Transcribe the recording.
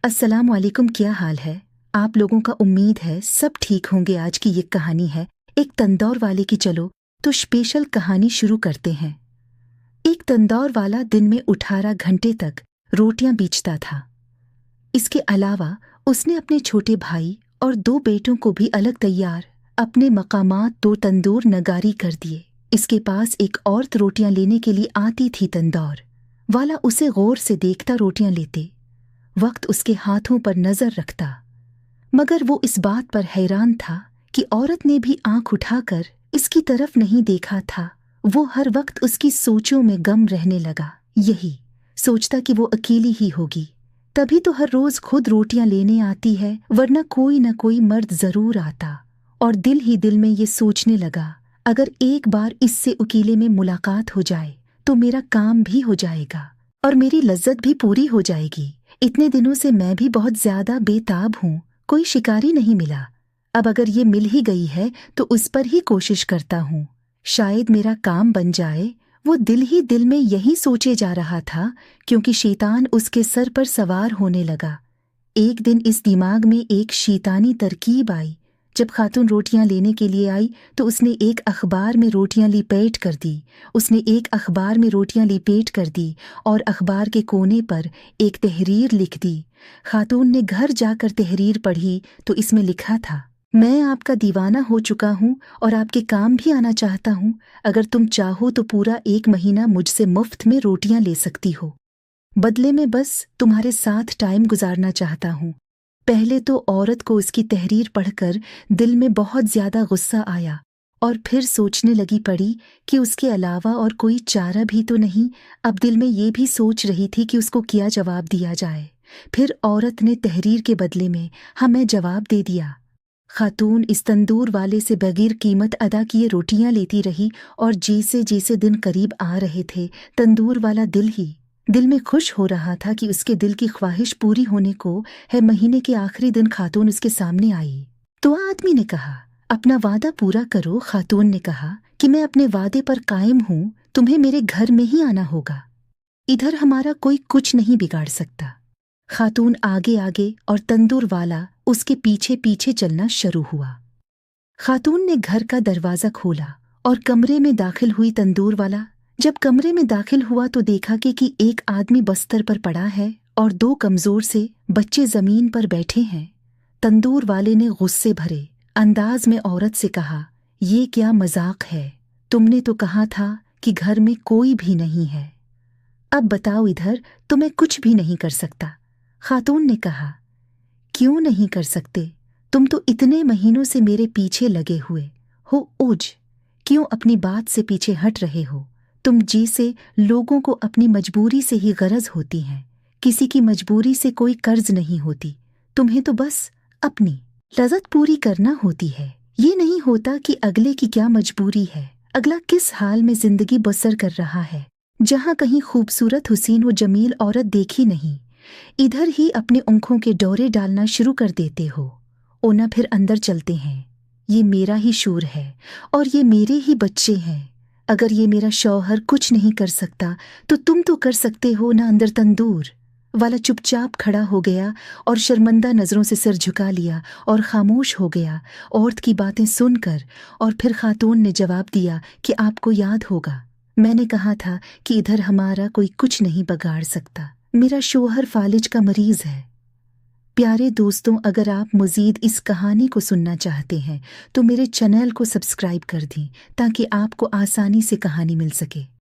अस्सलाम वालेकुम। क्या हाल है आप लोगों का? उम्मीद है सब ठीक होंगे। आज की ये कहानी है एक तंदौर वाले की। चलो तो स्पेशल कहानी शुरू करते हैं। एक तंदौर वाला दिन में 18 घंटे तक रोटियां बेचता था। इसके अलावा उसने अपने छोटे भाई और 2 बेटों को भी अलग तैयार अपने मकामात 2 तंदूर नगारी कर दिए। इसके पास एक औरत रोटियां लेने के लिए आती थी। तंदौर वाला उसे गौर से देखता, रोटियां लेते वक्त उसके हाथों पर नजर रखता, मगर वो इस बात पर हैरान था कि औरत ने भी आंख उठाकर इसकी तरफ नहीं देखा था। वो हर वक्त उसकी सोचों में गम रहने लगा। यही सोचता कि वो अकेली ही होगी, तभी तो हर रोज खुद रोटियां लेने आती है, वरना कोई न कोई मर्द जरूर आता। और दिल ही दिल में ये सोचने लगा, अगर एक बार इससे अकेले में मुलाकात हो जाए तो मेरा काम भी हो जाएगा और मेरी लज्जत भी पूरी हो जाएगी। इतने दिनों से मैं भी बहुत ज्यादा बेताब हूँ, कोई शिकारी नहीं मिला। अब अगर ये मिल ही गई है तो उस पर ही कोशिश करता हूँ, शायद मेरा काम बन जाए। वो दिल ही दिल में यही सोचे जा रहा था, क्योंकि शैतान उसके सर पर सवार होने लगा। एक दिन इस दिमाग में एक शैतानी तरकीब आई। जब खातून रोटियां लेने के लिए आई तो उसने एक अखबार में रोटियां लिपेट कर दी। और अखबार के कोने पर एक तहरीर लिख दी। खातून ने घर जाकर तहरीर पढ़ी तो इसमें लिखा था, मैं आपका दीवाना हो चुका हूँ और आपके काम भी आना चाहता हूँ। अगर तुम चाहो तो पूरा 1 महीना मुझसे मुफ्त में रोटियां ले सकती हो। बदले में बस तुम्हारे साथ टाइम गुजारना चाहता हूँ। पहले तो औरत को उसकी तहरीर पढ़कर दिल में बहुत ज्यादा गुस्सा आया और फिर सोचने लगी पड़ी कि उसके अलावा और कोई चारा भी तो नहीं। अब दिल में ये भी सोच रही थी कि उसको क्या जवाब दिया जाए। फिर औरत ने तहरीर के बदले में हमें जवाब दे दिया। खातून इस तंदूर वाले से बगैर कीमत अदा किए रोटियां लेती रही और जैसे जैसे दिन करीब आ रहे थे, तंदूर वाला दिल में खुश हो रहा था कि उसके दिल की ख्वाहिश पूरी होने को है। महीने के आखिरी दिन खातून उसके सामने आई तो आदमी ने कहा, अपना वादा पूरा करो। खातून ने कहा कि मैं अपने वादे पर कायम हूँ, तुम्हें मेरे घर में ही आना होगा। इधर हमारा कोई कुछ नहीं बिगाड़ सकता। खातून आगे आगे और तंदूर वाला उसके पीछे पीछे चलना शुरू हुआ। खातून ने घर का दरवाजा खोला और कमरे में दाखिल हुई। तंदूर वाला जब कमरे में दाखिल हुआ तो देखा कि एक आदमी बस्तर पर पड़ा है और 2 कमजोर से बच्चे जमीन पर बैठे हैं। तंदूर वाले ने गुस्से भरे अंदाज में औरत से कहा, ये क्या मजाक है? तुमने तो कहा था कि घर में कोई भी नहीं है। अब बताओ, इधर तो मैं कुछ भी नहीं कर सकता। खातून ने कहा, क्यों नहीं कर सकते? तुम तो इतने महीनों से मेरे पीछे लगे हुए हो। क्यों अपनी बात से पीछे हट रहे हो? तुम जैसे लोगों को अपनी मजबूरी से ही गरज होती है, किसी की मजबूरी से कोई कर्ज नहीं होती। तुम्हें तो बस अपनी लज़्ज़त पूरी करना होती है। ये नहीं होता कि अगले की क्या मजबूरी है, अगला किस हाल में जिंदगी बसर कर रहा है। जहाँ कहीं खूबसूरत हुसीन व जमील औरत देखी नहीं, इधर ही अपने आंखों के डोरे डालना शुरू कर देते हो। ओना फिर अंदर चलते हैं। ये मेरा ही शूर है और ये मेरे ही बच्चे हैं। अगर ये मेरा शौहर कुछ नहीं कर सकता तो तुम तो कर सकते हो ना। अंदर तंदूर वाला चुपचाप खड़ा हो गया और शर्मिंदा नजरों से सिर झुका लिया और खामोश हो गया औरत की बातें सुनकर। और फिर खातून ने जवाब दिया कि आपको याद होगा, मैंने कहा था कि इधर हमारा कोई कुछ नहीं बिगाड़ सकता। मेरा शौहर फालिज का मरीज है। प्यारे दोस्तों, अगर आप मज़ीद इस कहानी को सुनना चाहते हैं तो मेरे चैनल को सब्सक्राइब कर दें ताकि आपको आसानी से कहानी मिल सके।